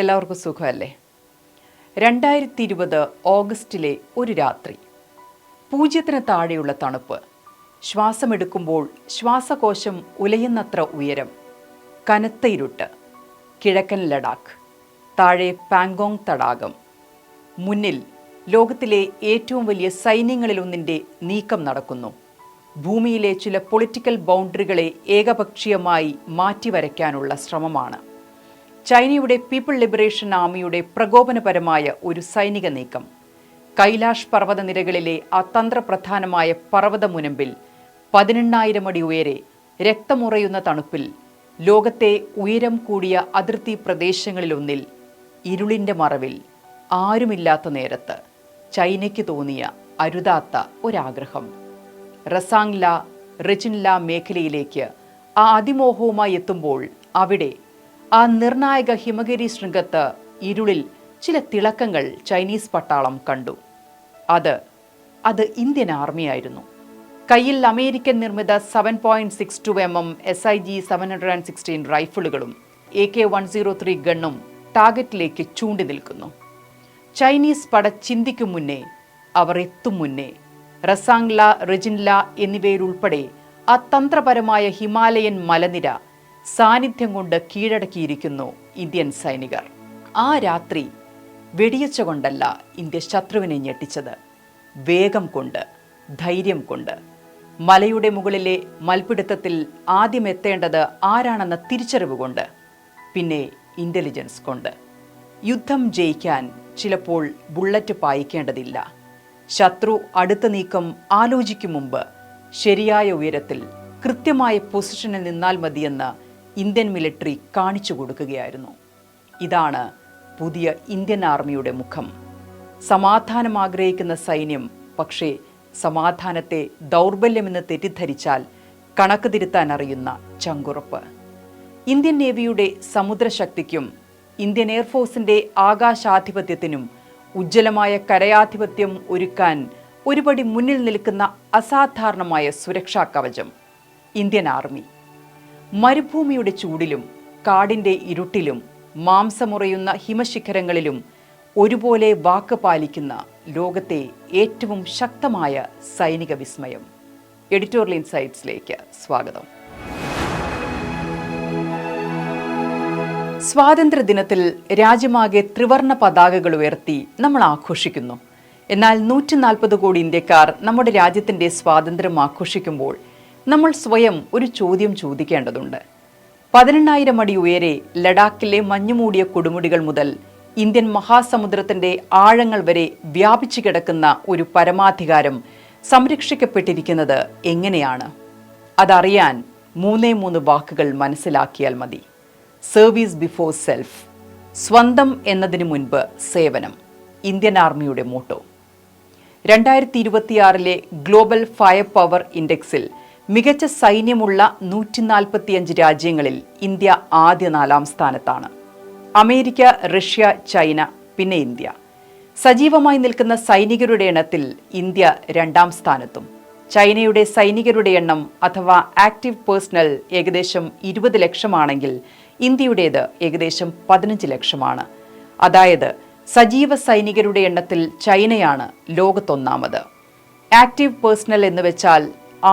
എല്ലാവർക്കും സുഖമല്ലേ? 2020 ഓഗസ്റ്റിലെ ഒരു രാത്രി, 0 താഴെയുള്ള തണുപ്പ്, ശ്വാസമെടുക്കുമ്പോൾ ശ്വാസകോശം ഉലയുന്നത്ര ഉയരം, കനത്ത ഇരുട്ട്, കിഴക്കൻ ലഡാക്ക്, താഴെ പാങ്കോങ് തടാകം, മുന്നിൽ ലോകത്തിലെ ഏറ്റവും വലിയ സൈന്യങ്ങളിലൊന്നിൻ്റെ നീക്കം നടക്കുന്നു. ഭൂമിയിലെ ചില പൊളിറ്റിക്കൽ ബൗണ്ടറികളെ ഏകപക്ഷീയമായി മാറ്റിവരയ്ക്കാനുള്ള ശ്രമമാണ്. ചൈനയുടെ പീപ്പിൾ ലിബറേഷൻ ആർമിയുടെ പ്രകോപനപരമായ ഒരു സൈനിക നീക്കം. കൈലാഷ് പർവ്വതനിരകളിലെ ആ തന്ത്രപ്രധാനമായ പർവ്വതമുനമ്പിൽ 18,000 അടി ഉയരെ രക്തമുറയുന്ന തണുപ്പിൽ ലോകത്തെ ഉയരം കൂടിയ അതിർത്തി പ്രദേശങ്ങളിലൊന്നിൽ ഇരുളിൻ്റെ മറവിൽ ആരുമില്ലാത്ത നേരത്ത് ചൈനയ്ക്ക് തോന്നിയ അരുതാത്ത ഒരാഗ്രഹം. റസാങ് ല റിജിൻ ല മേഖലയിലേക്ക് ആ അതിമോഹവുമായി എത്തുമ്പോൾ അവിടെ ആ നിർണായക ഹിമഗിരി ശൃംഗത്ത് ഇരുളിൽ ചില തിളക്കങ്ങൾ ചൈനീസ് പട്ടാളം കണ്ടു. അത് ഇന്ത്യൻ ആർമിയായിരുന്നു. കയ്യിൽ അമേരിക്കൻ നിർമ്മിത 7.62 mm SIG 716 റൈഫിളുകളും AK-103 ഗണ്ണും ടാർഗറ്റിലേക്ക് ചൂണ്ടി നിൽക്കുന്നു. ചൈനീസ് പട ചിന്തിക്കും മുന്നേ, അവർ എത്തും മുന്നേ, റസാങ് ല റിജിൻ ല എന്നിവയിലുൾപ്പെടെ ആ തന്ത്രപരമായ ഹിമാലയൻ മലനിര സാന്നിധ്യം കൊണ്ട് കീഴടക്കിയിരിക്കുന്നു ഇന്ത്യൻ സൈനികർ. ആ രാത്രി വെടിയച്ച കൊണ്ടല്ല ഇന്ത്യ ശത്രുവിനെ ഞെട്ടിച്ചത്, വേഗം കൊണ്ട്, ധൈര്യം കൊണ്ട്. മലയുടെ മുകളിലെ മൽപിടുത്തത്തിൽ ആദ്യം എത്തേണ്ടത് ആരാണെന്ന തിരിച്ചറിവ് കൊണ്ട്, പിന്നെ ഇൻ്റലിജൻസ് കൊണ്ട്. യുദ്ധം ജയിക്കാൻ ചിലപ്പോൾ ബുള്ളറ്റ് പായിക്കേണ്ടതില്ല. ശത്രു അടുത്ത നീക്കം ആലോചിക്കും മുമ്പ് ശരിയായ ഉയരത്തിൽ കൃത്യമായ പൊസിഷനിൽ നിന്നാൽ മതിയെന്ന് ഇന്ത്യൻ മിലിറ്ററി കാണിച്ചു കൊടുക്കുകയായിരുന്നു. ഇതാണ് പുതിയ ഇന്ത്യൻ ആർമിയുടെ മുഖം. സമാധാനം ആഗ്രഹിക്കുന്ന സൈന്യം, പക്ഷേ സമാധാനത്തെ ദൗർബല്യമെന്ന് തെറ്റിദ്ധരിച്ചാൽ കണക്ക് തിരുത്താൻ അറിയുന്ന ചങ്കുറപ്പ്. ഇന്ത്യൻ നേവിയുടെ സമുദ്രശക്തിക്കും ഇന്ത്യൻ എയർഫോഴ്സിൻ്റെ ആകാശാധിപത്യത്തിനും ഉജ്ജ്വലമായ കരയാധിപത്യം ഒരുക്കാൻ ഒരുപടി മുന്നിൽ നിൽക്കുന്ന അസാധാരണമായ സുരക്ഷാ കവചം ഇന്ത്യൻ ആർമി. മരുഭൂമിയുടെ ചൂടിലും കാടിൻ്റെ ഇരുട്ടിലും മാംസമുറയുന്ന ഹിമശിഖരങ്ങളിലും ഒരുപോലെ വാക്ക് പാലിക്കുന്ന ലോകത്തെ ഏറ്റവും ശക്തമായ സൈനിക വിസ്മയം. എഡിറ്റോറിയൽ ഇൻസൈറ്റ്സിലേക്ക് സ്വാഗതം. സ്വാതന്ത്ര്യദിനത്തിൽ രാജ്യമാകെ ത്രിവർണ്ണ പതാകകൾ ഉയർത്തി നമ്മൾ ആഘോഷിക്കുന്നു. എന്നാൽ 140 കോടി ഇന്ത്യക്കാർ നമ്മുടെ രാജ്യത്തിൻ്റെ സ്വാതന്ത്ര്യം ആഘോഷിക്കുമ്പോൾ നമ്മൾ സ്വയം ഒരു ചോദ്യം ചോദിക്കേണ്ടതുണ്ട്. 18,000 അടി ഉയരെ ലഡാക്കിലെ മഞ്ഞുമൂടിയ കൊടുമുടികൾ മുതൽ ഇന്ത്യൻ മഹാസമുദ്രത്തിൻ്റെ ആഴങ്ങൾ വരെ വ്യാപിച്ചു കിടക്കുന്ന ഒരു പരമാധികാരം സംരക്ഷിക്കപ്പെട്ടിരിക്കുന്നത് എങ്ങനെയാണ്? അതറിയാൻ 3 വാക്കുകൾ മനസ്സിലാക്കിയാൽ മതി. സർവീസ് ബിഫോർ സെൽഫ്, സ്വന്തം എന്നതിന് മുൻപ് സേവനം, ഇന്ത്യൻ ആർമിയുടെ മോട്ടോ. 2026 ഗ്ലോബൽ ഫയർ പവർ ഇൻഡെക്സിൽ മികച്ച സൈന്യമുള്ള 145 രാജ്യങ്ങളിൽ ഇന്ത്യ ആദ്യ 4-ാം സ്ഥാനത്താണ്. അമേരിക്ക, റഷ്യ, ചൈന, പിന്നെ ഇന്ത്യ. സജീവമായി നിൽക്കുന്ന സൈനികരുടെ എണ്ണത്തിൽ ഇന്ത്യ 2-ാം സ്ഥാനത്തും. ചൈനയുടെ സൈനികരുടെ എണ്ണം അഥവാ ആക്റ്റീവ് പേഴ്സണൽ ഏകദേശം 20 ലക്ഷമാണെങ്കിൽ ഇന്ത്യയുടേത് ഏകദേശം 15 ലക്ഷമാണ്. അതായത് സജീവ സൈനികരുടെ എണ്ണത്തിൽ ചൈനയാണ് ലോകത്തൊന്നാമത്. ആക്റ്റീവ് പേഴ്സണൽ എന്ന് വെച്ചാൽ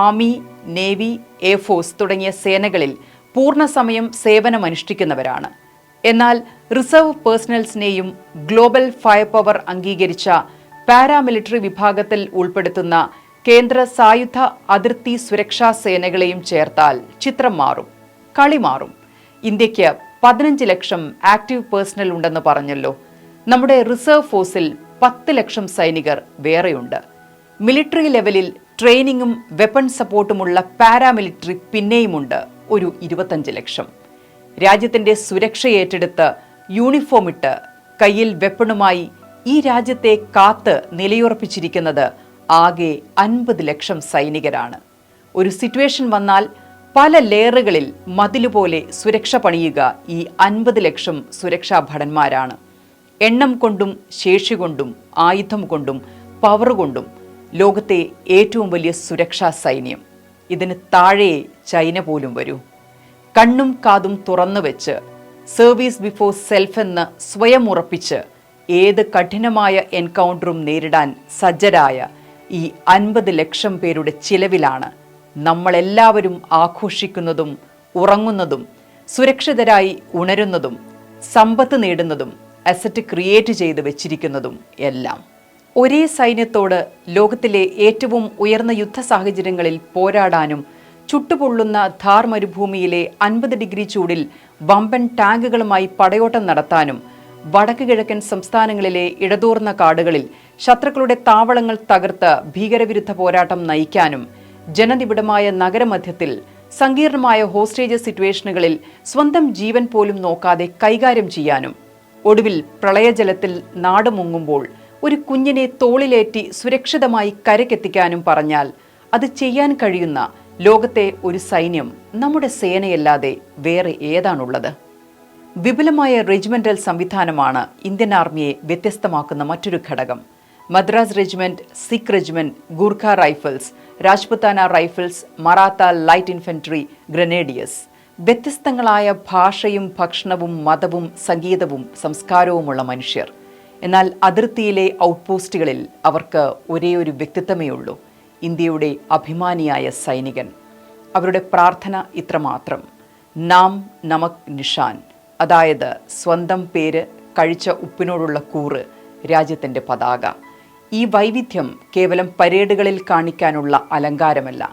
ആർമി, നേവി, എയർഫോഴ്സ് തുടങ്ങിയ സേനകളിൽ പൂർണ്ണസമയം സേവനമനുഷ്ഠിക്കുന്നവരാണ്. എന്നാൽ റിസർവ് പേഴ്സണൽസിനെയും ഗ്ലോബൽ ഫയർ പവർ അംഗീകരിച്ച പാരാമിലിറ്ററി വിഭാഗത്തിൽ ഉൾപ്പെടുത്തുന്ന കേന്ദ്ര സായുധ അതിർത്തി സുരക്ഷാ സേനകളെയും ചേർത്താൽ ചിത്രം മാറും, കളി മാറും. ഇന്ത്യക്ക് 15 ലക്ഷം ആക്റ്റീവ് പേഴ്സണൽ ഉണ്ടെന്ന് പറഞ്ഞല്ലോ. നമ്മുടെ റിസർവ് ഫോഴ്സിൽ 10 ലക്ഷം സൈനികർ വേറെയുണ്ട്. മിലിറ്ററി ലെവലിൽ ട്രെയിനിങ്ങും വെപ്പൺ സപ്പോർട്ടുമുള്ള പാരാമിലിറ്ററി പിന്നെയുമുണ്ട് ഒരു 25 ലക്ഷം. രാജ്യത്തിൻ്റെ സുരക്ഷ ഏറ്റെടുത്ത് യൂണിഫോം ഇട്ട് കയ്യിൽ വെപ്പണുമായി ഈ രാജ്യത്തെ കാത്ത് നിലയുറപ്പിച്ചിരിക്കുന്നത് ആകെ 50 ലക്ഷം സൈനികരാണ്. ഒരു സിറ്റുവേഷൻ വന്നാൽ പല ലെയറുകളിൽ മതിലുപോലെ സുരക്ഷ പണിയുക ഈ 50 ലക്ഷം സുരക്ഷാ ഭടന്മാരാണ്. എണ്ണം കൊണ്ടും ശേഷി കൊണ്ടും ആയുധം കൊണ്ടും പവർ കൊണ്ടും ലോകത്തെ ഏറ്റവും വലിയ സുരക്ഷാ സൈന്യം. ഇതിന് താഴെ ചൈന പോലും വരൂ. കണ്ണും കാതും തുറന്നു വെച്ച് സർവീസ് ബിഫോർ സെൽഫ് എന്ന് സ്വയം ഉറപ്പിച്ച് ഏത് കഠിനമായ എൻകൗണ്ടറും നേരിടാൻ സജ്ജരായ ഈ 50 ലക്ഷം പേരുടെ ചിലവിലാണ് നമ്മളെല്ലാവരും ആഘോഷിക്കുന്നതും ഉറങ്ങുന്നതും സുരക്ഷിതരായി ഉണരുന്നതും സമ്പത്ത് നേടുന്നതും അസറ്റ് ക്രിയേറ്റ് ചെയ്ത് വെച്ചിരിക്കുന്നതും എല്ലാം. ഒരേ സൈന്യത്തോട് ലോകത്തിലെ ഏറ്റവും ഉയർന്ന യുദ്ധ സാഹചര്യങ്ങളിൽ പോരാടാനും ചുട്ടുപൊള്ളുന്ന ഥാർ മരുഭൂമിയിലെ 50 ഡിഗ്രി ചൂടിൽ വമ്പൻ ടാങ്കുകളുമായി പടയോട്ടം നടത്താനും വടക്ക് കിഴക്കൻ സംസ്ഥാനങ്ങളിലെ ഇടതൂർന്ന കാടുകളിൽ ശത്രുക്കളുടെ താവളങ്ങൾ തകർത്ത് ഭീകരവിരുദ്ധ പോരാട്ടം നയിക്കാനും ജനനിബിഡമായ നഗരമധ്യത്തിൽ സങ്കീർണമായ ഹോസ്റ്റേജ് സിറ്റുവേഷനുകളിൽ സ്വന്തം ജീവൻ പോലും നോക്കാതെ കൈകാര്യം ചെയ്യാനും ഒടുവിൽ പ്രളയജലത്തിൽ നാട് മുങ്ങുമ്പോൾ ഒരു കുഞ്ഞിനെ തോളിലേറ്റി സുരക്ഷിതമായി കരക്കെത്തിക്കാനും പറഞ്ഞാൽ അത് ചെയ്യാൻ കഴിയുന്ന ലോകത്തെ ഒരു സൈന്യം നമ്മുടെ സേനയല്ലാതെ വേറെ ഏതാണുള്ളത്? വിപുലമായ റെജിമെന്റൽ സംവിധാനമാണ് ഇന്ത്യൻ ആർമിയെ വ്യത്യസ്തമാക്കുന്ന മറ്റൊരു ഘടകം. Madras regiment, Sikh regiment, Gurkha rifles, Rajputana rifles, Maratha light infantry, grenadiers. വ്യത്യസ്തങ്ങളായ ഭാഷയും ഭക്ഷണവും മതവും സംഗീതവും സംസ്കാരവുമുള്ള മനുഷ്യർ. എന്നാൽ അതിർത്തിയിലെ ഔട്ട്പോസ്റ്റുകളിൽ അവർക്ക് ഒരേയൊരു വ്യക്തിത്വമേ ഉള്ളൂ: ഇന്ത്യയുടെ അഭിമാനിയായ സൈനികൻ. അവരുടെ പ്രാർത്ഥന ഇത്രമാത്രം: നാം നമക് നിഷാൻ, അതായത് സ്വന്തം പേര്, കഴിച്ച ഉപ്പിനോടുള്ള കൂറ്, രാജ്യത്തിൻ്റെ പതാക. ഈ വൈവിധ്യം കേവലം പരേഡുകളിൽ കാണിക്കാനുള്ള അലങ്കാരമല്ല,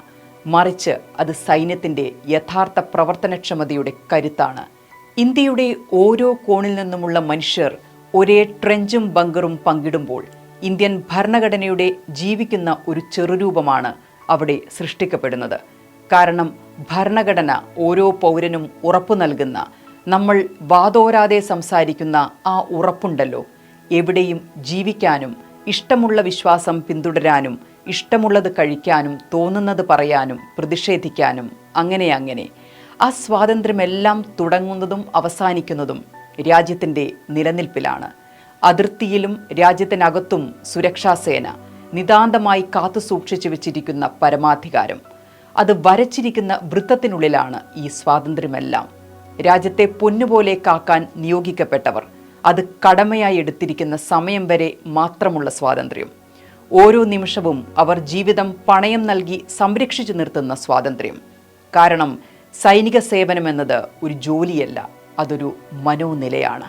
മറിച്ച് അത് സൈന്യത്തിൻ്റെ യഥാർത്ഥ പ്രവർത്തനക്ഷമതയുടെ കരുത്താണ്. ഇന്ത്യയുടെ ഓരോ കോണിൽ നിന്നുമുള്ള മനുഷ്യർ ഒരേ ട്രെഞ്ചും ബങ്കറും പങ്കിടുമ്പോൾ ഇന്ത്യൻ ഭരണഘടനയുടെ ജീവിക്കുന്ന ഒരു ചെറുരൂപമാണ് അവിടെ സൃഷ്ടിക്കപ്പെടുന്നത്. കാരണം ഭരണഘടന ഓരോ പൗരനും ഉറപ്പു നൽകുന്ന, നമ്മൾ വാതോരാതെ സംസാരിക്കുന്ന ആ ഉറപ്പുണ്ടല്ലോ, എവിടെയും ജീവിക്കാനും ഇഷ്ടമുള്ള വിശ്വാസം പിന്തുടരാനും ഇഷ്ടമുള്ളത് കഴിക്കാനും തോന്നുന്നത് പറയാനും പ്രതിഷേധിക്കാനും അങ്ങനെ ആ സ്വാതന്ത്ര്യമെല്ലാം തുടങ്ങുന്നതും അവസാനിക്കുന്നതും രാജ്യത്തിൻ്റെ നിലനിൽപ്പിലാണ്. അതിർത്തിയിലും രാജ്യത്തിനകത്തും സുരക്ഷാസേന നിതാന്തമായി കാത്തു സൂക്ഷിച്ചു വെച്ചിരിക്കുന്ന പരമാധികാരം. അത് വരച്ചിരിക്കുന്ന വൃത്തത്തിനുള്ളിലാണ് ഈ സ്വാതന്ത്ര്യമെല്ലാം. രാജ്യത്തെ പൊന്നുപോലെ കാക്കാൻ നിയോഗിക്കപ്പെട്ടവർ അത് കടമയായി എടുത്തിരിക്കുന്ന സമയം വരെ മാത്രമുള്ള സ്വാതന്ത്ര്യം. ഓരോ നിമിഷവും അവർ ജീവിതം പണയം നൽകി സംരക്ഷിച്ചു നിർത്തുന്ന സ്വാതന്ത്ര്യം. കാരണം സൈനിക സേവനമെന്നത് ഒരു ജോലിയല്ല, അതൊരു മനോനിലയാണ്.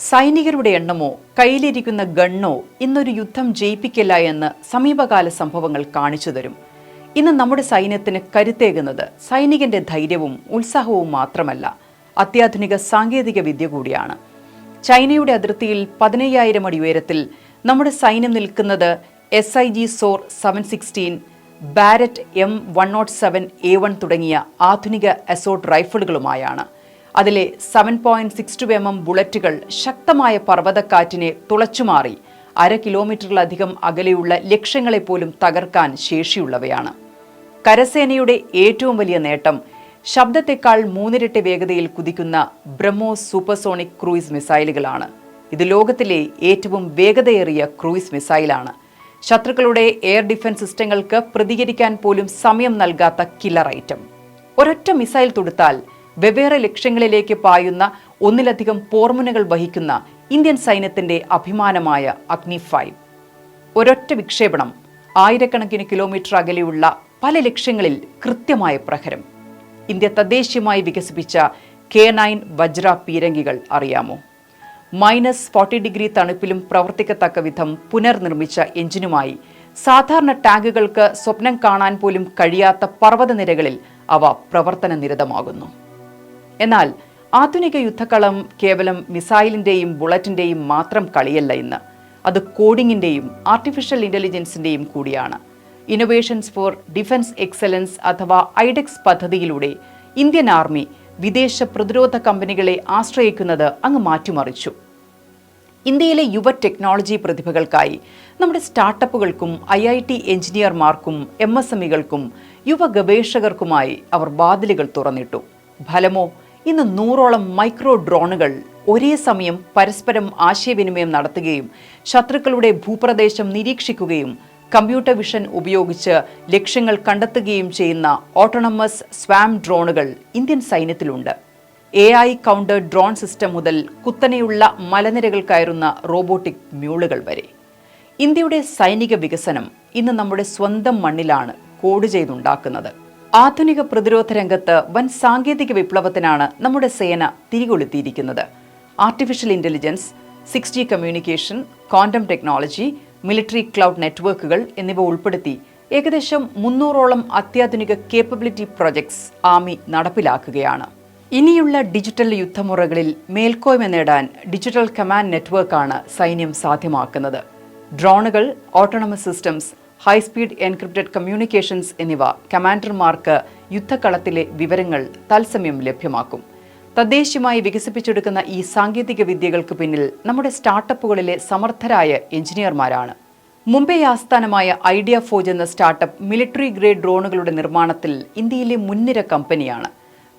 സൈനികരുടെ എണ്ണമോ കയ്യിലിരിക്കുന്ന ഗണ്ണോ ഇന്നൊരു യുദ്ധം ജയിപ്പിക്കില്ല എന്ന് സമീപകാല സംഭവങ്ങൾ കാണിച്ചു തരും. ഇന്ന് നമ്മുടെ സൈന്യത്തിന് കരുത്തേകുന്നത് സൈനികന്റെ ധൈര്യവും ഉത്സാഹവും മാത്രമല്ല, അത്യാധുനിക സാങ്കേതിക വിദ്യ കൂടിയാണ്. ചൈനയുടെ അതിർത്തിയിൽ 15,000 അടി ഉയരത്തിൽ നമ്മുടെ സൈന്യം നിൽക്കുന്നത് SIG SOR 716, ബാരറ്റ് M107A1 തുടങ്ങിയ ആധുനിക അസോർട്ട് റൈഫിളുകളുമായാണ്. അതിലെ 7.62 mm ബുള്ളറ്റുകൾ ശക്തമായ പർവ്വതക്കാറ്റിനെ തുളച്ചുമാറി 1/2 കിലോമീറ്ററിലധികം അകലെയുള്ള ലക്ഷ്യങ്ങളെപ്പോലും തകർക്കാൻ ശേഷിയുള്ളവയാണ്. കരസേനയുടെ ഏറ്റവും വലിയ നേട്ടം ശബ്ദത്തെക്കാൾ 3 ഇരട്ടി വേഗതയിൽ കുതിക്കുന്ന ബ്രഹ്മോസ് സൂപ്പർസോണിക് ക്രൂയിസ് മിസൈലുകളാണ്. ഇത് ലോകത്തിലെ ഏറ്റവും വേഗതയേറിയ ക്രൂയിസ് മിസൈലാണ്. ശത്രുക്കളുടെ എയർ ഡിഫൻസ് സിസ്റ്റങ്ങൾക്ക് പ്രതികരിക്കാൻ പോലും സമയം നൽകാത്ത കില്ലർ ഐറ്റം. ഒരൊറ്റ മിസൈൽ തൊടുത്താൽ വെവ്വേറെ ലക്ഷ്യങ്ങളിലേക്ക് പായുന്ന ഒന്നിലധികം പോർമുനകൾ വഹിക്കുന്ന ഇന്ത്യൻ സൈന്യത്തിന്റെ അഭിമാനമായ അഗ്നി 5. ഒരൊറ്റ വിക്ഷേപണം ആയിരക്കണക്കിന് കിലോമീറ്റർ അകലെയുള്ള പല ലക്ഷ്യങ്ങളിൽ കൃത്യമായ പ്രഹരം. ഇന്ത്യ തദ്ദേശീയമായി വികസിപ്പിച്ച K9 വജ്ര പീരങ്കികൾ അറിയാമോ? -40 ഡിഗ്രി തണുപ്പിലും പ്രവർത്തിക്കത്തക്ക വിധം പുനർനിർമ്മിച്ച എഞ്ചിനുമായി സാധാരണ ടാങ്കുകൾക്ക് സ്വപ്നം കാണാൻ പോലും കഴിയാത്ത പർവ്വതനിരകളിൽ അവ പ്രവർത്തന നിരതമാകുന്നു. എന്നാൽ ആധുനിക യുദ്ധക്കളം കേവലം മിസൈലിൻ്റെയും ബുള്ളറ്റിൻ്റെയും മാത്രം കളിയല്ല ഇന്ന്. അത് കോഡിങ്ങിൻ്റെയും ആർട്ടിഫിഷ്യൽ ഇൻ്റലിജൻസിൻ്റെയും കൂടിയാണ്. ഇന്നൊവേഷൻസ് ഫോർ ഡിഫൻസ് എക്സലൻസ് അഥവാ ഐഡെക്സ് പദ്ധതിയിലൂടെ ഇന്ത്യൻ ആർമി വിദേശ പ്രതിരോധ കമ്പനികളെ ആശ്രയിക്കുന്നത് അങ്ങ് മാറ്റിമറിച്ചു. ഇന്ത്യയിലെ യുവ ടെക്നോളജി പ്രതിഭകൾക്കായി നമ്മുടെ സ്റ്റാർട്ടപ്പുകൾക്കും IIT എഞ്ചിനീയർമാർക്കും MSMEകൾക്കും യുവ ഗവേഷകർക്കുമായി അവർ വാതിലുകൾ തുറന്നിട്ടു. ഫലമോ, ഇന്ന് 100ഓളം മൈക്രോ ഡ്രോണുകൾ ഒരേ സമയം പരസ്പരം ആശയവിനിമയം നടത്തുകയും ശത്രുക്കളുടെ ഭൂപ്രദേശം നിരീക്ഷിക്കുകയും കമ്പ്യൂട്ടർ വിഷൻ ഉപയോഗിച്ച് ലക്ഷ്യങ്ങൾ കണ്ടെത്തുകയും ചെയ്യുന്ന ഓട്ടോണമസ് സ്വാം ഡ്രോണുകൾ ഇന്ത്യൻ സൈന്യത്തിലുണ്ട്. AI കൗണ്ടർ ഡ്രോൺ സിസ്റ്റം മുതൽ കുത്തനെയുള്ള മലനിരകൾ കയറുന്ന റോബോട്ടിക് മ്യൂളുകൾ വരെ. ഇന്ത്യയുടെ സൈനിക വികസനം ഇന്ന് നമ്മുടെ സ്വന്തം മണ്ണിലാണ് കോഡ് ചെയ്തുണ്ടാക്കുന്നത്. ആധുനിക പ്രതിരോധ രംഗത്ത് വൻ സാങ്കേതിക വിപ്ലവത്തിനാണ് നമ്മുടെ സേന തിരികൊളുത്തിയിരിക്കുന്നത്. Artificial intelligence, 6G communication, quantum technology, military cloud നെറ്റ്വർക്കുകൾ എന്നിവ ഉൾപ്പെടുത്തി ഏകദേശം 300ഓളം അത്യാധുനിക കേപ്പബിലിറ്റി പ്രൊജക്ട്സ് ആർമി നടപ്പിലാക്കുകയാണ്. ഇനിയുള്ള ഡിജിറ്റൽ യുദ്ധമുറകളിൽ മേൽക്കോയ്മ നേടാൻ ഡിജിറ്റൽ കമാൻഡ് നെറ്റ്വർക്കാണ് സൈന്യം സാധ്യമാക്കുന്നത്. ഡ്രോണുകൾ, autonomous systems, high speed encrypted communications എന്നിവ കമാൻഡർമാർക്ക് യുദ്ധക്കളത്തിലെ വിവരങ്ങൾ തത്സമയം ലഭ്യമാക്കും. തദ്ദേശീയമായി വികസിപ്പിച്ചെടുക്കുന്ന ഈ സാങ്കേതിക വിദ്യകൾക്ക് പിന്നിൽ നമ്മുടെ സ്റ്റാർട്ടപ്പുകളിലെ സമർത്ഥരായ എഞ്ചിനീയർമാരാണ്. മുംബൈ ആസ്ഥാനമായ ഐഡിയ ഫോർജ് എന്ന സ്റ്റാർട്ടപ്പ് മിലിറ്ററി ഗ്രേഡ് ഡ്രോണുകളുടെ നിർമ്മാണത്തിൽ ഇന്ത്യയിലെ മുൻനിര കമ്പനിയാണ്.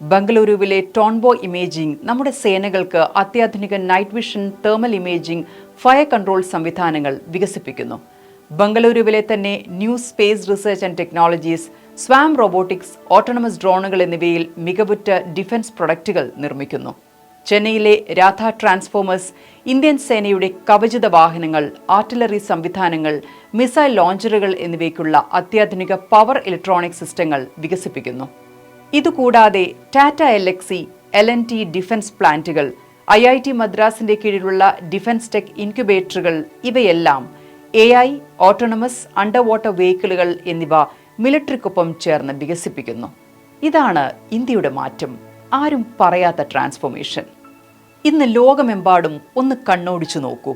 ബംഗളൂരുവിലെ ടോൺബോ ഇമേജിംഗ് നമ്മുടെ സേനകൾക്ക് അത്യാധുനിക night vision, thermal imaging, fire control സംവിധാനങ്ങൾ വികസിപ്പിക്കുന്നു. ബംഗളൂരുവിലെ തന്നെ new space research and technologies swarm robotics, autonomous ഡ്രോണുകൾ എന്നിവയിൽ മികവുറ്റ ഡിഫൻസ് പ്രൊഡക്റ്റുകൾ നിർമ്മിക്കുന്നു. ചെന്നൈയിലെ രാധ ട്രാൻസ്ഫോമേഴ്സ് ഇന്ത്യൻ സേനയുടെ കവചിത വാഹനങ്ങൾ, ആർട്ടിലറി സംവിധാനങ്ങൾ, മിസൈൽ ലോഞ്ചറുകൾ എന്നിവയ്ക്കുള്ള അത്യാധുനിക പവർ ഇലക്ട്രോണിക് സിസ്റ്റങ്ങൾ വികസിപ്പിക്കുന്നു. ഇതുകൂടാതെ ടാറ്റ LXE, L&T ഡിഫൻസ് പ്ലാന്റുകൾ, IIT മദ്രാസിന്റെ കീഴിലുള്ള ഡിഫൻസ് ടെക് ഇൻക്യുബേറ്ററുകൾ ഇവയെല്ലാം AI, ഓട്ടോണമസ് അണ്ടർ വാട്ടർ വെഹിക്കിളുകൾ എന്നിവ മിലിറ്ററിക്കൊപ്പം ചേർന്ന് വികസിപ്പിക്കുന്നു. ഇതാണ് ഇന്ത്യയുടെ മാറ്റം, ആരും പറയാത്ത ട്രാൻസ്ഫോർമേഷൻ. ഇന്ന് ലോകമെമ്പാടും ഒന്ന് കണ്ണോടിച്ചു നോക്കൂ.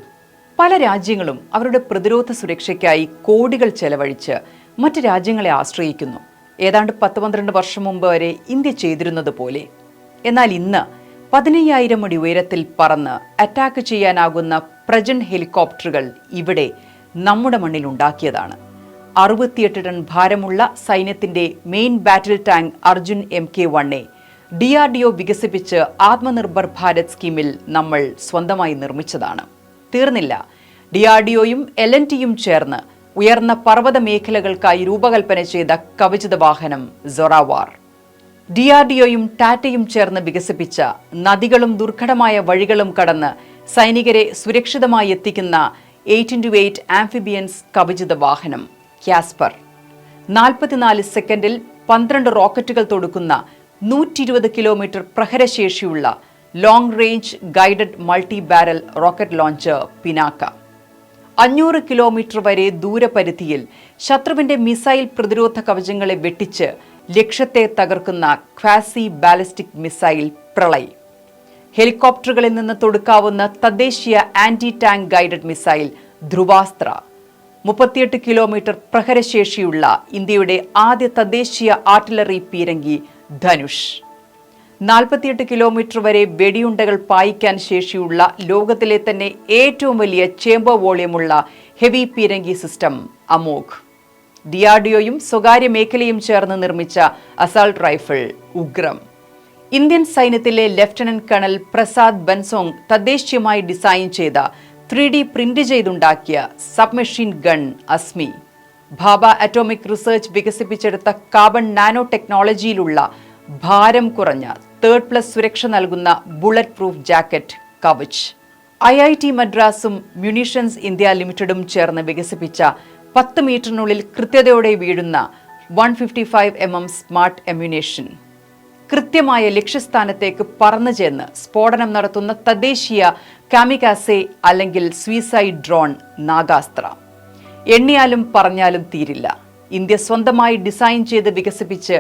പല രാജ്യങ്ങളും അവരുടെ പ്രതിരോധ സുരക്ഷയ്ക്കായി കോടികൾ ചെലവഴിച്ച് മറ്റ് രാജ്യങ്ങളെ ആശ്രയിക്കുന്നു. ഏതാണ്ട് 10-12 വർഷം മുമ്പ് വരെ ഇന്ത്യ ചെയ്തിരുന്നത് പോലെ. എന്നാൽ ഇന്ന് 15,000 അടി ഉയരത്തിൽ പറന്ന് അറ്റാക്ക് ചെയ്യാനാകുന്ന പ്രജൻ ഹെലികോപ്റ്ററുകൾ ഇവിടെ നമ്മുടെ മണ്ണിൽ ഉണ്ടാക്കിയതാണ്. 68 ടൺ ഭാരമുള്ള സൈന്യത്തിന്റെ മെയിൻ ബാറ്റിൽ ടാങ്ക് അർജുൻ MK-1A DRDO വികസിപ്പിച്ച് ആത്മനിർഭർ ഭാരത് സ്കീമിൽ നമ്മൾ സ്വന്തമായി നിർമ്മിച്ചതാണ്. തീർന്നില്ല, DRDOയും L&Tയും ചേർന്ന് ഉയർന്ന പർവ്വത മേഖലകൾക്കായി രൂപകൽപ്പന ചെയ്ത കവചിത വാഹനം സൊറാവാർ. DRDOയും ടാറ്റയും ചേർന്ന് വികസിപ്പിച്ച നദികളും ദുർഘടമായ വഴികളും കടന്ന് സൈനികരെ സുരക്ഷിതമായി എത്തിക്കുന്ന 8x8 ആംഫിബിയൻസ് കവചിത വാഹനം കാസ്പർ. 44 സെക്കൻഡിൽ 12 റോക്കറ്റുകൾ തൊടുക്കുന്ന 120 കിലോമീറ്റർ പ്രഹരശേഷിയുള്ള long range guided multi barrel rocket launcher Pinaka. 500 kilometre വരെ ദൂരപരിധിയിൽ ശത്രുവിന്റെ മിസൈൽ പ്രതിരോധ കവചങ്ങളെ വെട്ടിച്ച് ലക്ഷ്യത്തെ തകർക്കുന്ന ക്വാസി ബാലിസ്റ്റിക് മിസൈൽ പ്രളയ്. ഹെലികോപ്റ്ററുകളിൽ നിന്ന് തൊടുക്കാവുന്ന തദ്ദേശീയ anti tank guided missile Dhruvastra. 38 kilometre പ്രഹരശേഷിയുള്ള ഇന്ത്യയുടെ ആദ്യ തദ്ദേശീയ ആർട്ടിലറി പീരങ്കി ധനുഷ്. 48 കിലോമീറ്റർ വരെ വെടിയുണ്ടകൾ പായിക്കാൻ ശേഷിയുള്ള ലോകത്തിലെ തന്നെ ഏറ്റവും വലിയ ചേംബർ വോളിയമുള്ള ഹെവി പീരങ്കി സിസ്റ്റം അമോഘ്. DRDOയും സ്വകാര്യ മേഖലയും ചേർന്ന് നിർമ്മിച്ച അസാൾട്ട് റൈഫിൾ ഉഗ്രം. ഇന്ത്യൻ സൈന്യത്തിലെ ലഫ്റ്റനന്റ് കേണൽ പ്രസാദ് ബൻസോങ് തദ്ദേശീയമായി ഡിസൈൻ ചെയ്ത 3D പ്രിന്റ് ചെയ്തുണ്ടാക്കിയ submachine gun Asmi. Bhabha atomic research വികസിപ്പിച്ചെടുത്ത കാർബൺ നാനോ ടെക്നോളജിയിലുള്ള ഭാരം കുറഞ്ഞ III+ സുരക്ഷ നൽകുന്ന bullet proof jacket Kavach. IIT മദ്രാസും മ്യൂണിഷൻസ് ഇന്ത്യ ലിമിറ്റഡും ചേർന്ന് വികസിപ്പിച്ച 10 മീറ്ററിനുള്ളിൽ കൃത്യതയോടെ വീഴുന്ന 155 mm സ്മാർട്ട് അമ്യൂണേഷൻ. കൃത്യമായ ലക്ഷ്യസ്ഥാനത്തേക്ക് പറന്നു ചെന്ന് സ്ഫോടനം നടത്തുന്ന തദ്ദേശീയ കാമികാസെ അല്ലെങ്കിൽ സ്വീസൈഡ് ഡ്രോൺ നാഗാസ്ത്ര. എണ്ണിയാലും പറഞ്ഞാലും തീരില്ല. ഇന്ത്യ സ്വന്തമായി ഡിസൈൻ ചെയ്ത് വികസിപ്പിച്ച്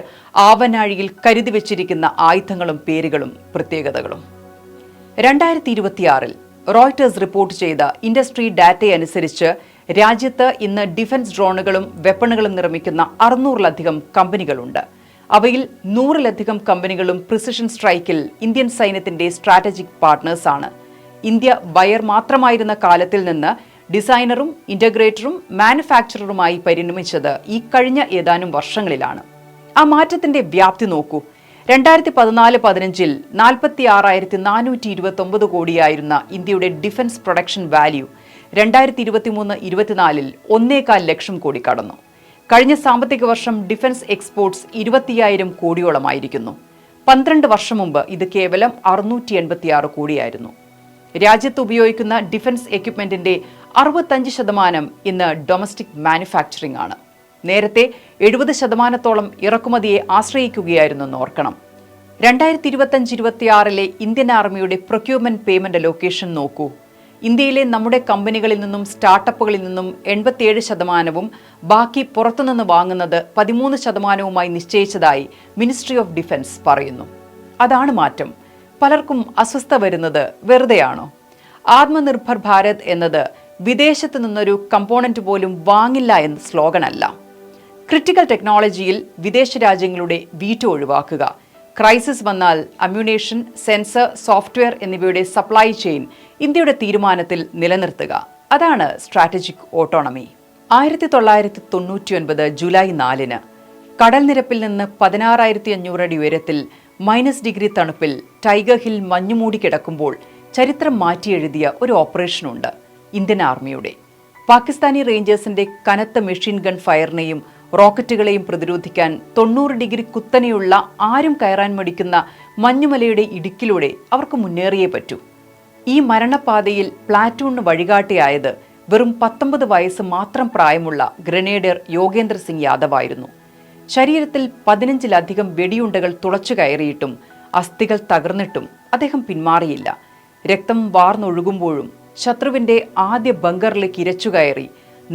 ആവനാഴിയിൽ കരുതി വെച്ചിരിക്കുന്ന ആയുധങ്ങളും പേരുകളും പ്രത്യേകതകളും. 2026 റോയിട്ടേഴ്സ് റിപ്പോർട്ട് ചെയ്ത ഇൻഡസ്ട്രി ഡാറ്റയനുസരിച്ച് രാജ്യത്ത് ഇന്ന് ഡിഫൻസ് ഡ്രോണുകളും വെപ്പണുകളും നിർമ്മിക്കുന്ന 600-ലധികം കമ്പനികളുണ്ട്. അവയിൽ 100-ലധികം കമ്പനികളും പ്രിസിഷൻ സ്ട്രൈക്കിൽ ഇന്ത്യൻ സൈന്യത്തിന്റെ സ്ട്രാറ്റജിക് പാർട്ട്നേഴ്സാണ്. ഇന്ത്യ ബയർ മാത്രമായിരുന്ന കാലത്തിൽ നിന്ന് ഡിസൈനറും ഇന്റഗ്രേറ്ററും മാനുഫാക്ചററുമായി പരിണമിച്ചത് ഈ കഴിഞ്ഞ ഏതാനും വർഷങ്ങളിലാണ്. ആ മാറ്റത്തിന്റെ വ്യാപ്തി നോക്കൂ. 2014-15 46,429 കോടിയായിരുന്ന ഇന്ത്യയുടെ defence production value 2023-24 1.25 lakh crore കടന്നു. കഴിഞ്ഞ സാമ്പത്തിക വർഷം ഡിഫൻസ് എക്സ്പോർട്സ് 20,000 കോടിയോളമായിരിക്കുന്നു. 12 വർഷം മുമ്പ് ഇത് കേവലം 686 കോടിയായിരുന്നു. രാജ്യത്ത് ഉപയോഗിക്കുന്ന ഡിഫൻസ് എക്യുപ്മെന്റിന്റെ 65% ഇന്ന് ഡൊമസ്റ്റിക് മാനുഫാക്ചറിംഗ് ആണ്. നേരത്തെ 70% ഇറക്കുമതിയെ ആശ്രയിക്കുകയായിരുന്നെന്ന് ഓർക്കണം. 2025-26 ഇന്ത്യൻ ആർമിയുടെ പ്രൊക്യൂർമെന്റ് പേയ്മെന്റ് അലോക്കേഷൻ നോക്കൂ. ഇന്ത്യയിലെ നമ്മുടെ കമ്പനികളിൽ നിന്നും സ്റ്റാർട്ടപ്പുകളിൽ നിന്നും 87%, ബാക്കി പുറത്തുനിന്ന് വാങ്ങുന്നത് 13%മായി നിശ്ചയിച്ചതായി മിനിസ്ട്രി ഓഫ് ഡിഫൻസ് പറയുന്നു. അതാണ് മാറ്റം. പലർക്കും അസ്വസ്ഥത വരുന്നത് വെറുതെയാണോ? ആത്മനിർഭർ ഭാരത് എന്നത് വിദേശത്ത് നിന്നൊരു കമ്പോണന്റ് പോലും വാങ്ങില്ല എന്ന സ്ലോഗനല്ല. ക്രിട്ടിക്കൽ ടെക്നോളജിയിൽ വിദേശ രാജ്യങ്ങളുടെ വീറ്റോ ഒഴിവാക്കുക, ക്രൈസിസ് വന്നാൽ അമ്യൂണേഷൻ, സെൻസർ, സോഫ്റ്റ്വെയർ എന്നിവയുടെ സപ്ലൈ ചെയിൻ ഇന്ത്യയുടെ തീരുമാനത്തിൽ നിലനിർത്തുക. അതാണ് സ്ട്രാറ്റജിക് ഓട്ടോണമി. 1999 ജൂലൈ 4 കടൽ നിരപ്പിൽ നിന്ന് 16,500 അടി ഉയരത്തിൽ -ഡിഗ്രി തണുപ്പിൽ ടൈഗർ ഹിൽ മഞ്ഞുമൂടി കിടക്കുമ്പോൾ ചരിത്രം മാറ്റിയെഴുതിയ ഒരു ഓപ്പറേഷനുണ്ട് ഇന്ത്യൻ ആർമിയുടെ. പാകിസ്ഥാനി റേഞ്ചേഴ്സിന്റെ കനത്ത മെഷീൻ ഗൺ ഫയറിനെയും റോക്കറ്റുകളെയും പ്രതിരോധിക്കാൻ 90 ഡിഗ്രി കുത്തനെയുള്ള ആരും കയറാൻ മടിക്കുന്ന മഞ്ഞുമലയുടെ ഇടുക്കിലൂടെ അവർക്ക് മുന്നേറിയേ പറ്റൂ. ഈ മരണപാതയിൽ പ്ലാറ്റൂണിന് വഴികാട്ടിയായത് വെറും 19 വയസ്സ് മാത്രം പ്രായമുള്ള ഗ്രനേഡിയർ യോഗേന്ദ്ര സിംഗ് യാദവ് ആയിരുന്നു. ശരീരത്തിൽ 15-ലധികം വെടിയുണ്ടകൾ തുളച്ചു കയറിയിട്ടും അസ്ഥികൾ തകർന്നിട്ടും അദ്ദേഹം പിന്മാറിയില്ല. രക്തം വാർന്നൊഴുകുമ്പോഴും ശത്രുവിന്റെ ആദ്യ ബങ്കറിലേക്ക് ഇരച്ചുകയറി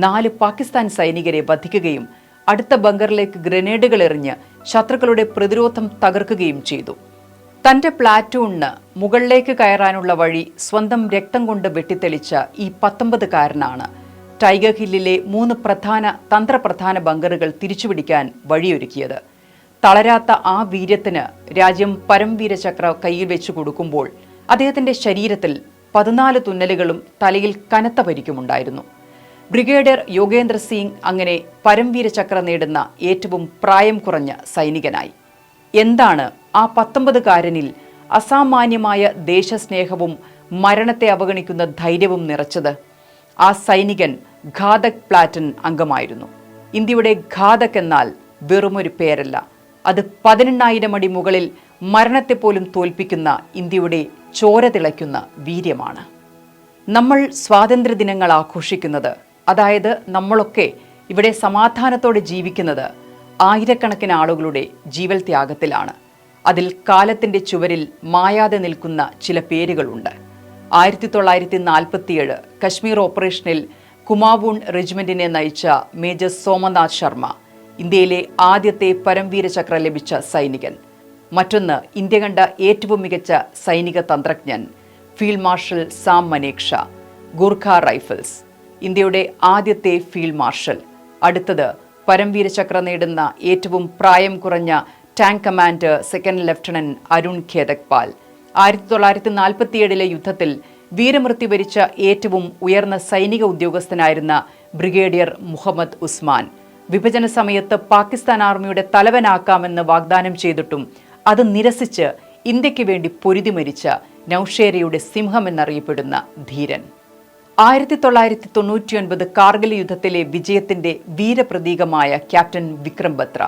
4 പാകിസ്ഥാൻ സൈനികരെ വധിക്കുകയും അടുത്ത ബങ്കറിലേക്ക് ഗ്രനേഡുകൾ എറിഞ്ഞ് ശത്രുക്കളുടെ പ്രതിരോധം തകർക്കുകയും ചെയ്തു. തന്റെ പ്ലാറ്റൂണിന് മുകളിലേക്ക് കയറാനുള്ള വഴി സ്വന്തം രക്തം കൊണ്ട് വെട്ടിത്തെളിച്ച ഈ 19-കാരനാണ് ടൈഗർ ഹില്ലിലെ 3 പ്രധാന തന്ത്രപ്രധാന ബങ്കറുകൾ തിരിച്ചുപിടിക്കാൻ വഴിയൊരുക്കിയത്. തളരാത്ത ആ വീര്യത്തിന് രാജ്യം പരംവീര ചക്ര കയ്യിൽ വെച്ചു കൊടുക്കുമ്പോൾ അദ്ദേഹത്തിന്റെ ശരീരത്തിൽ 14 തുന്നലുകളും തലയിൽ കനത്ത പരിക്കുമുണ്ടായിരുന്നു. ബ്രിഗേഡിയർ യോഗേന്ദ്ര സിംഗ് അങ്ങനെ പരംവീര ചക്ര നേടുന്ന ഏറ്റവും പ്രായം കുറഞ്ഞ സൈനികനായി. എന്താണ് ആ 19-കാരനിൽ അസാമാന്യമായ ദേശസ്നേഹവും മരണത്തെ അവഗണിക്കുന്ന ധൈര്യവും നിറച്ചത്? ആ സൈനികൻ ഘാതക് പ്ലാറ്റൺ അംഗമായിരുന്നു. ഇന്ത്യയുടെ ഘാതക് എന്നാൽ വെറുമൊരു പേരല്ല, അത് 18,000 അടി മുകളിൽ മരണത്തെ പോലും തോൽപ്പിക്കുന്ന ഇന്ത്യയുടെ ചോര തിളയ്ക്കുന്ന വീര്യമാണ്. നമ്മൾ സ്വാതന്ത്ര്യദിനങ്ങൾ ആഘോഷിക്കുന്നത്, അതായത് നമ്മളൊക്കെ ഇവിടെ സമാധാനത്തോടെ ജീവിക്കുന്നത് ആയിരക്കണക്കിന് ആളുകളുടെ ജീവൽ ത്യാഗത്തിലാണ്. അതിൽ കാലത്തിന്റെ ചുവരിൽ മായാതെ നിൽക്കുന്ന ചില പേരുകളുണ്ട്. 1947 കശ്മീർ ഓപ്പറേഷനിൽ കുമാവൂൺ റെജിമെന്റിനെ നയിച്ച മേജർ സോമനാഥ് ശർമ്മ, ഇന്ത്യയിലെ ആദ്യത്തെ പരംവീര ചക്ര ലഭിച്ച സൈനികൻ. മറ്റൊന്ന് ഇന്ത്യ കണ്ട ഏറ്റവും മികച്ച സൈനിക തന്ത്രജ്ഞൻ field marshal Sam Manekshaw, Gurkha rifles, ഇന്ത്യയുടെ ആദ്യത്തെ ഫീൽഡ് മാർഷൽ. അടുത്തത് പരംവീര ചക്ര നേടുന്ന ഏറ്റവും പ്രായം കുറഞ്ഞ tank commander second lieutenant Arun Khetarpal. 1947 യുദ്ധത്തിൽ വീരമൃത്യു വരിച്ച ഏറ്റവും ഉയർന്ന സൈനിക ഉദ്യോഗസ്ഥനായിരുന്ന ബ്രിഗേഡിയർ മുഹമ്മദ് ഉസ്മാൻ. വിഭജന സമയത്ത് പാകിസ്ഥാൻ ആർമിയുടെ തലവനാക്കാമെന്ന് വാഗ്ദാനം ചെയ്തിട്ടും അത് നിരസിച്ച് ഇന്ത്യക്ക് വേണ്ടി പൊരുതി മരിച്ച നൌഷേരയുടെ സിംഹം എന്നറിയപ്പെടുന്ന ധീരൻ. 1999 കാർഗിൽ യുദ്ധത്തിലെ വിജയത്തിന്റെ വീരപ്രതീകമായ ക്യാപ്റ്റൻ വിക്രം ബത്ര.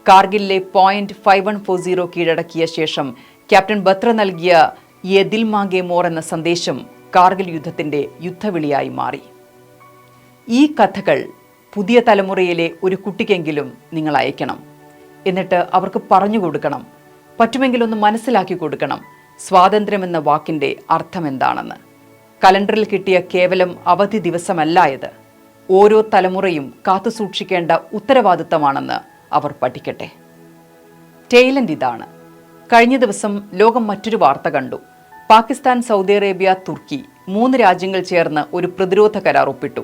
കാർഗിലിലെ പോയിന്റ് 5140 കീഴടക്കിയ ശേഷം ക്യാപ്റ്റൻ ബത്ര നൽകിയ യെ ദിൽ മാംഗെ മോർ എന്ന സന്ദേശം കാർഗിൽ യുദ്ധത്തിന്റെ യുദ്ധവിളിയായി മാറി. ഈ കഥകൾ പുതിയ തലമുറയിലെ ഒരു കുട്ടിക്കെങ്കിലും നിങ്ങൾ അയക്കണം. എന്നിട്ട് അവർക്ക് പറഞ്ഞു കൊടുക്കണം, പറ്റുമെങ്കിലൊന്ന് മനസ്സിലാക്കി കൊടുക്കണം സ്വാതന്ത്ര്യമെന്ന വാക്കിന്റെ അർത്ഥം എന്താണെന്ന്. കലണ്ടറിൽ കിട്ടിയ കേവലം അവധി ദിവസമല്ല ഇത്. ഓരോ തലമുറയും കാത്തുസൂക്ഷിക്കേണ്ട ഉത്തരവാദിത്തമാണെന്ന് അവർ പഠിക്കട്ടെ. ടെയിലൻഡ് ഇതാണ്. കഴിഞ്ഞ ദിവസം ലോകം മറ്റൊരു വാർത്ത കണ്ടു. പാകിസ്ഥാൻ, സൗദി അറേബ്യ, തുർക്കി 3 രാജ്യങ്ങൾ ചേർന്ന് ഒരു പ്രതിരോധ കരാർ ഒപ്പിട്ടു.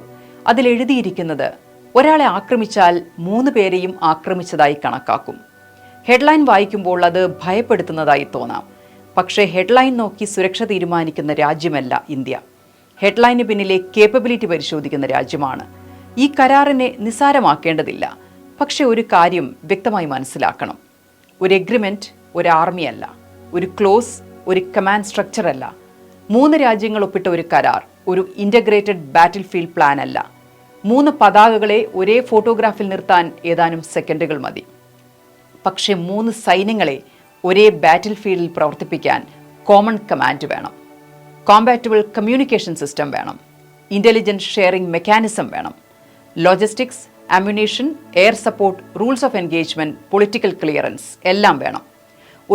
അതിലെഴുതിയിരിക്കുന്നത് ഒരാളെ ആക്രമിച്ചാൽ 3 പേരെയും ആക്രമിച്ചതായി കണക്കാക്കും. ഹെഡ്ലൈൻ വായിക്കുമ്പോൾ അത് ഭയപ്പെടുത്തുന്നതായി തോന്നാം. പക്ഷേ ഹെഡ്ലൈൻ നോക്കി സുരക്ഷ തീരുമാനിക്കുന്ന രാജ്യമല്ല ഇന്ത്യ. ഹെഡ്ലൈന് പിന്നിലെ കേപ്പബിലിറ്റി പരിശോധിക്കുന്ന രാജ്യമാണ്. ഈ കരാറിനെ നിസ്സാരമാക്കേണ്ടതില്ല. പക്ഷെ ഒരു കാര്യം വ്യക്തമായി മനസ്സിലാക്കണം. ഒരു എഗ്രിമെന്റ് ഒരു ആർമിയല്ല, ഒരു ക്ലോസ് ഒരു കമാൻഡ് സ്ട്രക്ചർ അല്ല. 3 രാജ്യങ്ങൾ ഒപ്പിട്ട ഒരു കരാർ ഒരു ഇൻ്റഗ്രേറ്റഡ് ബാറ്റിൽ ഫീൽഡ് പ്ലാൻ അല്ല. 3 പതാകകളെ ഒരേ ഫോട്ടോഗ്രാഫിൽ നിർത്താൻ ഏതാനും സെക്കൻഡുകൾ മതി. പക്ഷെ 3 സൈന്യങ്ങളെ ഒരേ ബാറ്റിൽ ഫീൽഡിൽ പ്രവർത്തിപ്പിക്കാൻ കോമൺ കമാൻഡ് വേണം. കോമ്പാറ്റബിൾ കമ്മ്യൂണിക്കേഷൻ സിസ്റ്റം വേണം. ഇൻ്റലിജൻസ് ഷെയറിംഗ് മെക്കാനിസം വേണം. Logistics, ammunition, air support, rules of engagement, political clearance എല്ലാം വേണം.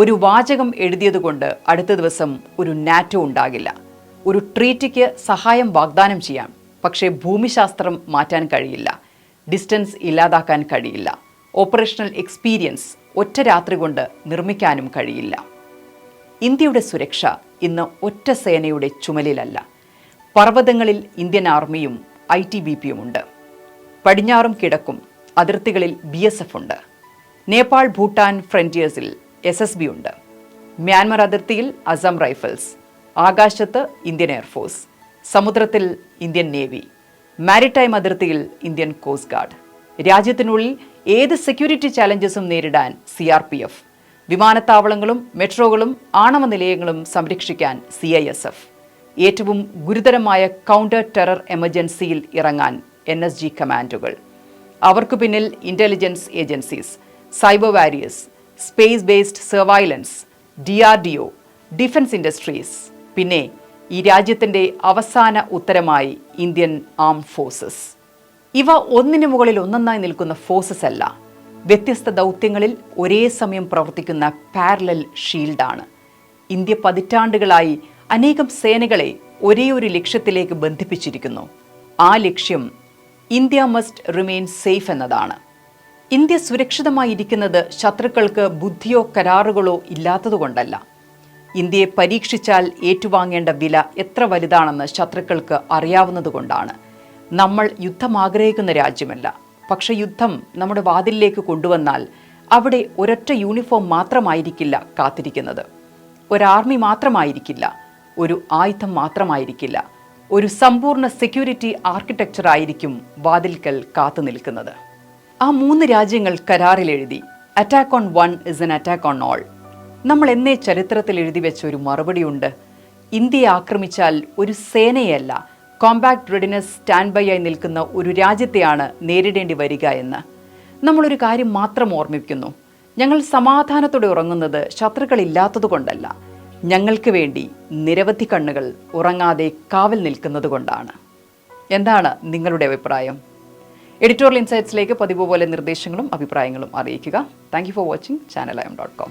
ഒരു വാചകം എഴുതിയതുകൊണ്ട് അടുത്ത ദിവസം ഒരു നാറ്റോ ഉണ്ടാകില്ല. ഒരു ട്രീറ്റിക്ക് സഹായം വാഗ്ദാനം ചെയ്യാം, പക്ഷേ ഭൂമിശാസ്ത്രം മാറ്റാൻ കഴിയില്ല. ഡിസ്റ്റൻസ് ഇല്ലാതാക്കാൻ കഴിയില്ല. ഓപ്പറേഷണൽ എക്സ്പീരിയൻസ് ഒറ്റ രാത്രി കൊണ്ട് നിർമ്മിക്കാനും കഴിയില്ല. ഇന്ത്യയുടെ സുരക്ഷ ഇന്ന് ഒറ്റ സേനയുടെ ചുമലിലല്ല. പർവ്വതങ്ങളിൽ ഇന്ത്യൻ ആർമിയും ITBPയും ഉണ്ട്. പടിഞ്ഞാറും കിഴക്കും അതിർത്തികളിൽ BSF ഉണ്ട്. നേപ്പാൾ, ഭൂട്ടാൻ ഫ്രണ്ടിയേഴ്സിൽ SSB ഉണ്ട്. മ്യാൻമർ അതിർത്തിയിൽ അസം റൈഫിൾസ്, ആകാശത്ത് ഇന്ത്യൻ എയർഫോഴ്സ്, സമുദ്രത്തിൽ ഇന്ത്യൻ നേവി, മാരിടൈം അതിർത്തിയിൽ ഇന്ത്യൻ കോസ്റ്റ് ഗാർഡ്. രാജ്യത്തിനുള്ളിൽ ഏത് സെക്യൂരിറ്റി ചാലഞ്ചസും നേരിടാൻ CRPF, വിമാനത്താവളങ്ങളും മെട്രോകളും ആണവ നിലയങ്ങളും സംരക്ഷിക്കാൻ CISF, ഏറ്റവും ഗുരുതരമായ കൗണ്ടർ ടെറർ എമർജൻസിയിൽ ഇറങ്ങാൻ NSG കമാൻഡുകൾ. അവർക്ക് പിന്നിൽ intelligence agencies, cyber warriors, space based surveillance, DRDO, defence industries, പിന്നെ ഈ രാജ്യത്തിൻ്റെ അവസാന ഉത്തരമായി ഇന്ത്യൻ ആംഡ് ഫോഴ്സസ്. ഇവ ഒന്നിനു മുകളിൽ ഒന്നൊന്നായി നിൽക്കുന്ന ഫോഴ്സസ് അല്ല, വ്യത്യസ്ത ദൗത്യങ്ങളിൽ ഒരേ സമയം പ്രവർത്തിക്കുന്ന പാരലൽ ഷീൽഡാണ്. ഇന്ത്യ പതിറ്റാണ്ടുകളായി അനേകം സേനകളെ ഒരേ ഒരു ലക്ഷ്യത്തിലേക്ക് ബന്ധിപ്പിച്ചിരിക്കുന്നു. ആ ലക്ഷ്യം ഇന്ത്യ മസ്റ്റ് റിമെയിൻ സേഫ് എന്നതാണ്. ഇന്ത്യ സുരക്ഷിതമായിരിക്കുന്നത് ശത്രുക്കൾക്ക് ബുദ്ധിയോ കരാറുകളോ ഇല്ലാത്തതുകൊണ്ടല്ല. ഇന്ത്യയെ പരീക്ഷിച്ചാൽ ഏറ്റുവാങ്ങേണ്ട വില എത്ര വലുതാണെന്ന് ശത്രുക്കൾക്ക് അറിയാവുന്നതുകൊണ്ടാണ്. നമ്മൾ യുദ്ധം ആഗ്രഹിക്കുന്ന രാജ്യമല്ല, പക്ഷെ യുദ്ധം നമ്മുടെ വാതിലിലേക്ക് കൊണ്ടുവന്നാൽ അവിടെ ഒരൊറ്റ യൂണിഫോം മാത്രമായിരിക്കില്ല കാത്തിരിക്കുന്നത്, ഒരാർമി മാത്രമായിരിക്കില്ല, ഒരു ആയുധം മാത്രമായിരിക്കില്ല, ഒരു സമ്പൂർണ്ണ സെക്യൂരിറ്റി ആർക്കിടെക്ചർ ആയിരിക്കും വാതിൽക്കൽ കാത്തു നിൽക്കുന്നത്. ആ 3 രാജ്യങ്ങൾ കരാറിൽ എഴുതി, attack on one is an attack on all. നമ്മൾ എന്നേ ചരിത്രത്തിൽ എഴുതി വെച്ച ഒരു മറുപടിയുണ്ട്. ഇന്ത്യയെ ആക്രമിച്ചാൽ ഒരു സേനയല്ല, കോമ്പാക്ട് റെഡിനെസ് സ്റ്റാൻഡ് ബൈ ആയി നിൽക്കുന്ന ഒരു രാജ്യത്തെയാണ് നേരിടേണ്ടി വരിക എന്ന്. നമ്മളൊരു കാര്യം മാത്രം ഓർമ്മിപ്പിക്കുന്നു, ഞങ്ങൾ സമാധാനത്തോടെ ഉറങ്ങുന്നത് ശത്രുക്കളില്ലാത്തതുകൊണ്ടല്ല, ഞങ്ങൾക്ക് വേണ്ടി നിരവധി കണ്ണുകൾ ഉറങ്ങാതെ കാവൽ നിൽക്കുന്നത് കൊണ്ടാണ്. എന്താണ് നിങ്ങളുടെ അഭിപ്രായം? എഡിറ്റോറിയൽ ഇൻസൈറ്റ്സിലേക്ക് പതിവ് പോലെ നിർദ്ദേശങ്ങളും അഭിപ്രായങ്ങളും അറിയിക്കുക. Thank you for watching channelion.com.